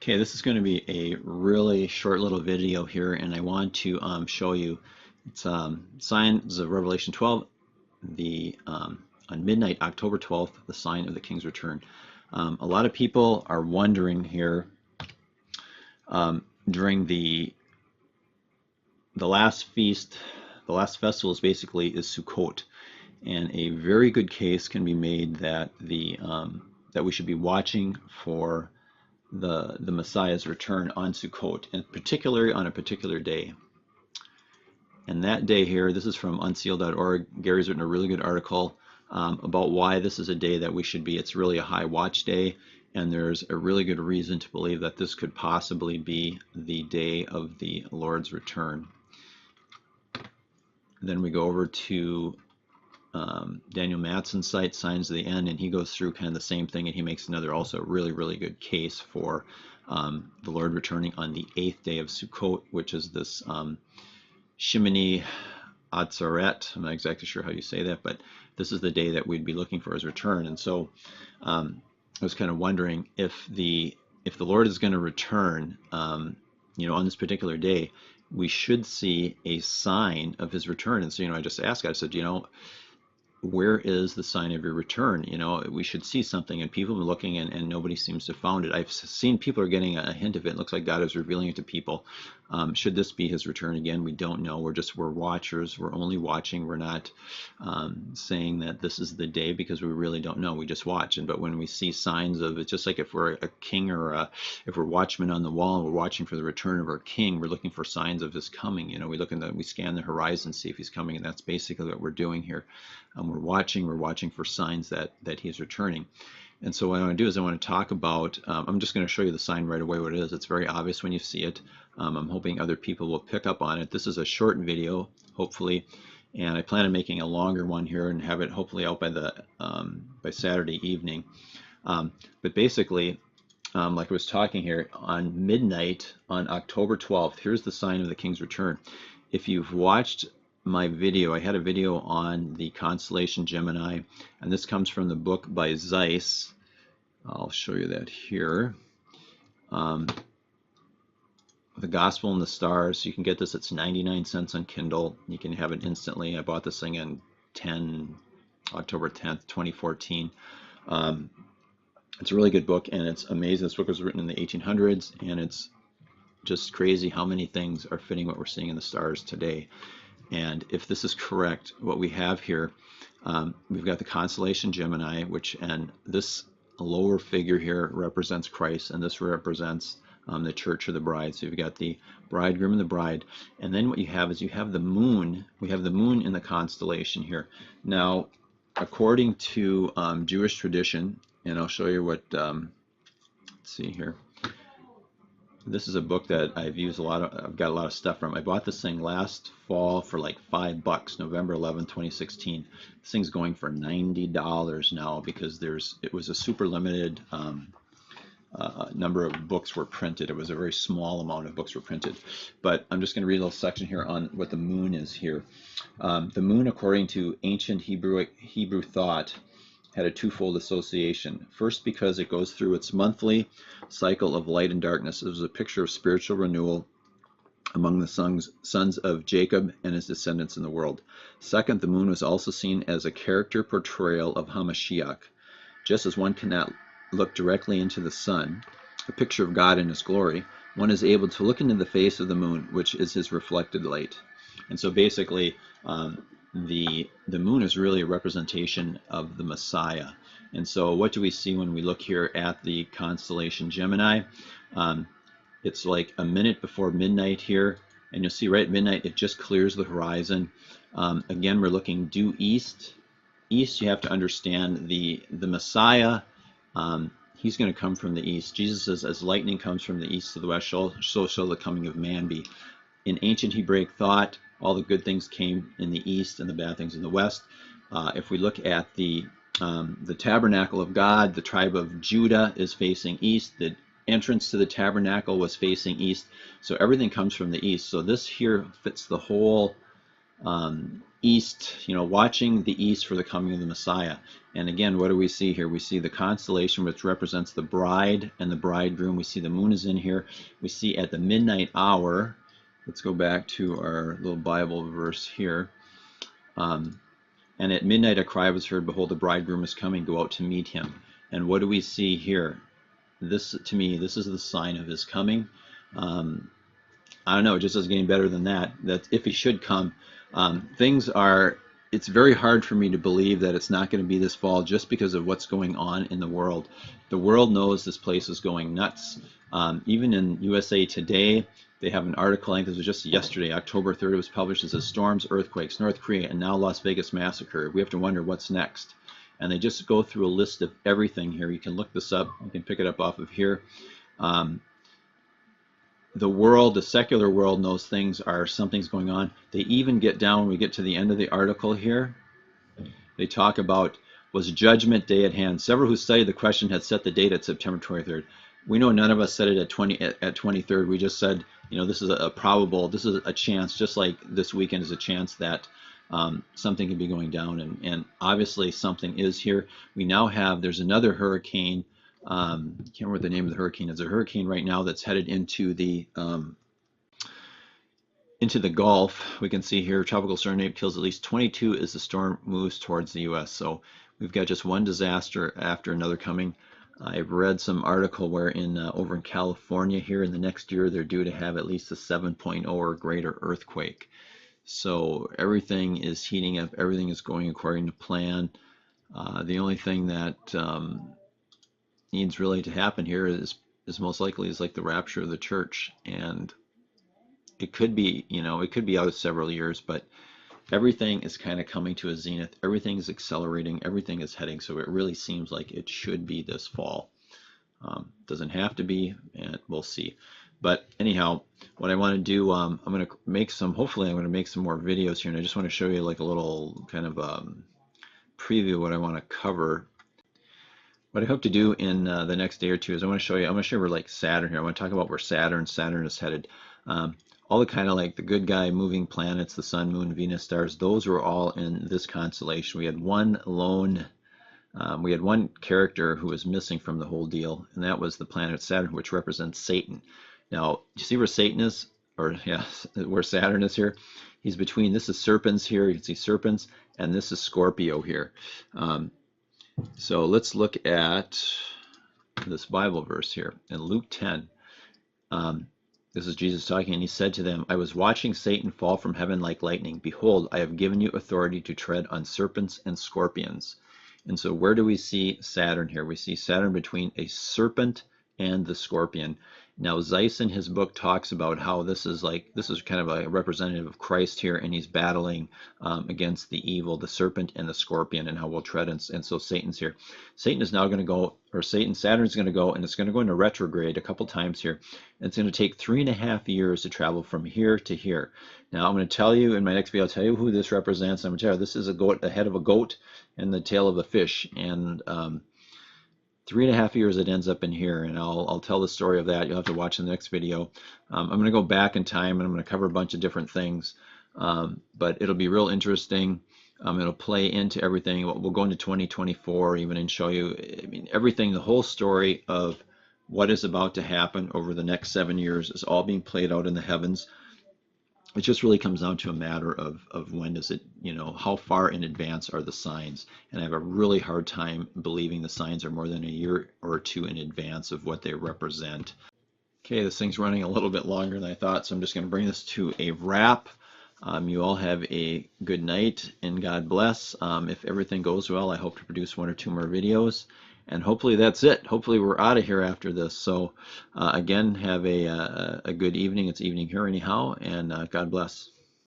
Okay, this is going to be a really short little video here, and I want to show you it's signs of Revelation 12, the on midnight, October 12th, the sign of the King's return. A lot of people are wondering here during the last feast, the last festival is Sukkot, and a very good case can be made that that we should be watching for the Messiah's return on Sukkot, and particularly on a particular day. And that day here, this is from unsealed.org. Gary's written a really good article about why this is a day that we should be. It's really a high watch day, and there's a really good reason to believe that this could possibly be the day of the Lord's return. Then we go over to Daniel Mattson's site, Signs of the End, and he goes through kind of the same thing, and he makes another also really good case for the Lord returning on the 8th day of Sukkot, which is this Gemini Atzeret. I'm not exactly sure how you say that, but this is the day that we'd be looking for his return. And so I was kind of wondering if the Lord is going to return, on this particular day, we should see a sign of his return. And so, I just asked God, I said, where is the sign of your return? We should see something, and people have been looking, and nobody seems to have found it. I've seen people are getting a hint of it. It looks like God is revealing it to people. Should this be his return again? We don't know. We're watchers. We're only watching. We're not saying that this is the day, because we really don't know. We just watch. But when we see signs of it, just like if we're a king or if we're watchmen on the wall and we're watching for the return of our king, we're looking for signs of his coming. We scan the horizon, see if he's coming, and that's basically what we're doing here. We're watching for signs that he's returning. And so what I want to do is I want to talk about, I'm just going to show you the sign right away what it is. It's very obvious when you see it. I'm hoping other people will pick up on it. This is a short video, hopefully, and I plan on making a longer one here and have it hopefully out by Saturday evening. But basically, like I was talking here, on midnight on October 12th, here's the sign of the King's return. If you've watched my video, I had a video on the constellation Gemini, and this comes from the book by Zeiss. I'll show you that here. The Gospel and the Stars. You can get this. It's 99 cents on Kindle. You can have it instantly. I bought this thing on October 10th, 2014. It's a really good book, and it's amazing. This book was written in the 1800s, and it's just crazy how many things are fitting what we're seeing in the stars today. And if this is correct, what we have here, we've got the constellation Gemini, and this lower figure here represents Christ, and this represents the church or the bride. So you've got the bridegroom and the bride, and then what you have is you have the moon. We have the moon in the constellation here. Now, according to Jewish tradition, and I'll show you what, let's see here. This is a book that I've used I've got a lot of stuff from. I bought this thing last fall for like $5, November 11, 2016. This thing's going for $90 now, because it was a super limited number of books were printed. It was a very small amount of books were printed. But I'm just going to read a little section here on what the moon is here. The moon, according to ancient Hebrew thought, had a twofold association. First, because it goes through its monthly cycle of light and darkness. It was a picture of spiritual renewal among the sons of Jacob and his descendants in the world. Second, the moon was also seen as a character portrayal of Hamashiach. Just as one cannot look directly into the sun, a picture of God in his glory, one is able to look into the face of the moon, which is his reflected light. And so basically, the moon is really a representation of the Messiah. And so what do we see when we look here at the constellation Gemini? It's like a minute before midnight here, and you'll see right at midnight it just clears the horizon. Again, we're looking due east. East, you have to understand the Messiah. He's going to come from the east. Jesus says, as lightning comes from the east to the west, so shall the coming of man be. In ancient Hebraic thought, all the good things came in the east and the bad things in the west. If we look at the tabernacle of God, the tribe of Judah is facing east. The entrance to the tabernacle was facing east. So everything comes from the east. So this here fits the whole east, watching the east for the coming of the Messiah. And again, what do we see here? We see the constellation, which represents the bride and the bridegroom. We see the moon is in here. We see at the midnight hour, let's go back to our little Bible verse here. And at midnight a cry was heard, behold, the bridegroom is coming, go out to meet him. And what do we see here? This, to me, this is the sign of his coming. I don't know, it just is getting better than that. That if he should come, it's very hard for me to believe that it's not going to be this fall just because of what's going on in the world. The world knows this place is going nuts. Even in USA Today, they have an article, I think this was just yesterday, October 3rd, it was published. It says storms, earthquakes, North Korea, and now Las Vegas massacre. We have to wonder what's next. And they just go through a list of everything here. You can look this up. You can pick it up off of here. The world, the secular world, knows something's going on. They even get down, when we get to the end of the article here, they talk about, was Judgment Day at hand? Several who studied the question had set the date at September 23rd. We know none of us said it at 23rd. We just said, this is a probable, this is a chance, just like this weekend is a chance that something could be going down. And obviously something is here. We now have, there's another hurricane. I can't remember what the name of the hurricane is. A hurricane right now that's headed into the Gulf. We can see here tropical storm kills at least 22 as the storm moves towards the U.S. So we've got just one disaster after another coming. I've read some article where over in California here in the next year they're due to have at least a 7.0 or greater earthquake. So everything is heating up. Everything is going according to plan. The only thing that needs really to happen here is most likely is like the rapture of the church, and it could be, it could be out of several years, but everything is kind of coming to a zenith. Everything is accelerating. Everything is heading. So it really seems like it should be this fall. Doesn't have to be, and we'll see. But anyhow, what I want to do, I'm going to make hopefully I'm going to make some more videos here, and I just want to show you like a little kind of preview of what I want to cover. What I hope to do in the next day or two is I'm going to show you where like Saturn here. I want to talk about where Saturn is headed. All the kind of like the good guy moving planets, the sun, moon, Venus, stars, those were all in this constellation. We had one character who was missing from the whole deal, and that was the planet Saturn, which represents Satan. Now, you see where Satan is? Or yes, where Saturn is here? He's between, this is serpents here, you can see serpents, and this is Scorpio here. So let's look at this Bible verse here in Luke 10. This is Jesus talking, and he said to them, I was watching Satan fall from heaven like lightning. Behold, I have given you authority to tread on serpents and scorpions. And so where do we see Saturn here? We see Saturn between a serpent and the scorpion. Now Zeiss in his book talks about how this is kind of a representative of Christ here, and he's battling against the evil, the serpent and the scorpion, and how we'll tread. And so Satan's here. Satan is now going to go, or Saturn's going to go, and it's going to go into retrograde a couple times here. And it's going to take 3.5 years to travel from here to here. Now I'm going to tell you in my next video, I'll tell you who this represents. I'm going to tell you this is a goat, the head of a goat, and the tail of a fish. And 3.5 years it ends up in here, and I'll tell the story of that. You'll have to watch in the next video. I'm going to go back in time, and I'm going to cover a bunch of different things, but it'll be real interesting. It'll play into everything. We'll go into 2024 even and show you, I mean, everything, the whole story of what is about to happen over the next 7 years is all being played out in the heavens. It just really comes down to a matter of when does it, how far in advance are the signs. And I have a really hard time believing the signs are more than a year or two in advance of what they represent. Okay, this thing's running a little bit longer than I thought, so I'm just going to bring this to a wrap. You all have a good night, and God bless. If everything goes well, I hope to produce 1 or 2 more videos. And hopefully that's it. Hopefully we're out of here after this. So again, have a good evening. It's evening here anyhow, and God bless.